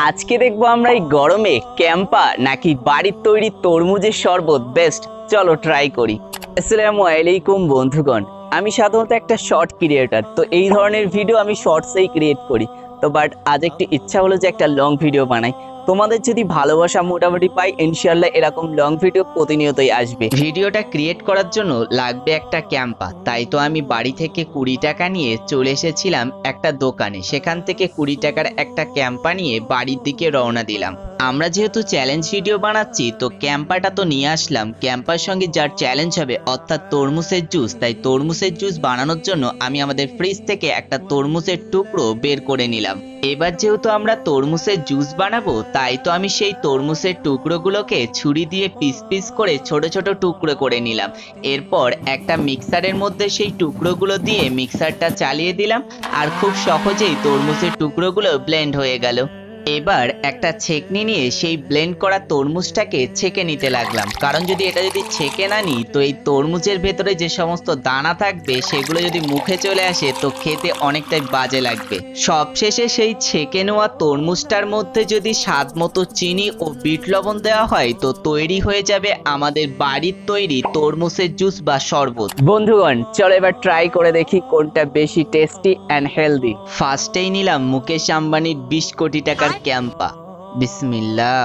আজকে দেখবো আমরা এই গরমে ক্যাম্পা নাকি বাড়ির তৈরি তরমুজের শরবত বেস্ট। চলো ট্রাই করি। আসসালামু আলাইকুম বন্ধুগণ, আমি সাধারণত একটা শর্ট ক্রিয়েটার, তো এই ধরনের ভিডিও আমি শর্টসেই ক্রিয়েট করি। তো বাট আজ একটু ইচ্ছা হলো যে একটা লং ভিডিও বানাই। তোমাদের যদি ভালোবাসা মোটামুটি পাই, ইনশাল্লাহ এরকম লং ভিডিও প্রতিনিয়তই আসবে। ভিডিওটা ক্রিয়েট করার জন্য লাগবে একটা ক্যাম্পা, তাই তো আমি বাড়ি থেকে 20 টাকা নিয়ে চলে এসেছিলাম একটা দোকানে। সেখান থেকে 20 টাকার একটা ক্যাম্পা নিয়ে বাড়ির দিকে রওনা দিলাম। আমরা যেহেতু চ্যালেঞ্জ ভিডিও বানাচ্ছি, তো ক্যাম্পাটা তো নিয়ে আসলাম। ক্যাম্পার সঙ্গে যার চ্যালেঞ্জ হবে অর্থাৎ তরমুজের জুস, তাই তরমুজের জুস বানানোর জন্য আমি আমাদের ফ্রিজ থেকে একটা তরমুজের টুকরো বের করে নিলাম। এবার যেহেতু আমরা তরমুজের জুস বানাবো, তাই তো আমি সেই তরমুজের টুকরোগুলোকে ছুরি দিয়ে পিস পিস করে ছোট ছোট টুকরো করে নিলাম। এরপর একটা মিক্সারের মধ্যে সেই টুকরোগুলো দিয়ে মিক্সারটা চালিয়ে দিলাম, আর খুব সহজেই তরমুজের টুকরোগুলো ব্লেন্ড হয়ে গেল। এবার একটা ছেঁকনি নিয়ে সেই ব্লেন্ড করা তরমুজটাকে ছেঁকে নিতে লাগলাম, কারণ যদি ছেঁকে না নিই তো এই তরমুজের ভেতরে যে সমস্ত দানা থাকবে সেগুলো যদি মুখে চলে আসে তো খেতে অনেকটাই বাজে লাগবে। সবশেষে সেই ছেঁকে নেওয়া তরমুজটার মধ্যে যদি স্বাদ মতো চিনি ও বিট লবণ দেওয়া হয় তো তৈরি হয়ে যাবে আমাদের বাড়ির তৈরি তরমুজের জুস বা শরবত। বন্ধুগণ, চলো এবার ট্রাই করে দেখি কোনটা বেশি টেস্টি অ্যান্ড হেলদি। ফার্স্টেই নিলাম মুকেশ আম্বানির 20 কোটি টাকার ক্যাম্পা। বিসমিল্লাহ।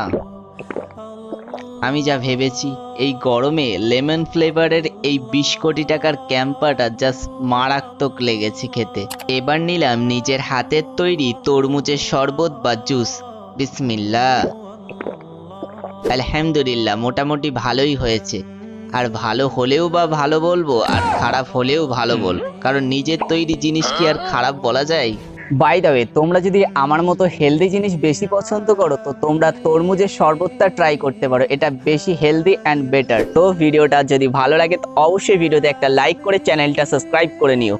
আমি যা ভেবেছি, এই গরমে লেমন ফ্লেভারের এই 20 কোটি টাকার ক্যাম্পাটা জাস্ট মারাত্মক লেগেছে খেতে। এবার নিলাম নিজের হাতের তৈরি তরমুজের শরবত বা জুস। বিসমিল্লাহ। আলহামদুলিল্লাহ, মোটামুটি ভালোই হয়েছে। আর ভালো হলেও বা ভালো বলবো, আর খারাপ হলেও ভালো বলবো, কারণ নিজের তৈরি জিনিস কি আর খারাপ বলা যায়? বাই দ্য ওয়ে, তোমরা যদি আমার মতো হেলদি জিনিস বেশি পছন্দ করো তো তোমরা তরমুজের শরবতটা ট্রাই করতে পারো, এটা বেশি হেলদি অ্যান্ড বেটার। তো ভিডিওটা যদি ভালো লাগে তো অবশ্যই ভিডিওতে একটা লাইক করে চ্যানেলটা সাবস্ক্রাইব করে নিও।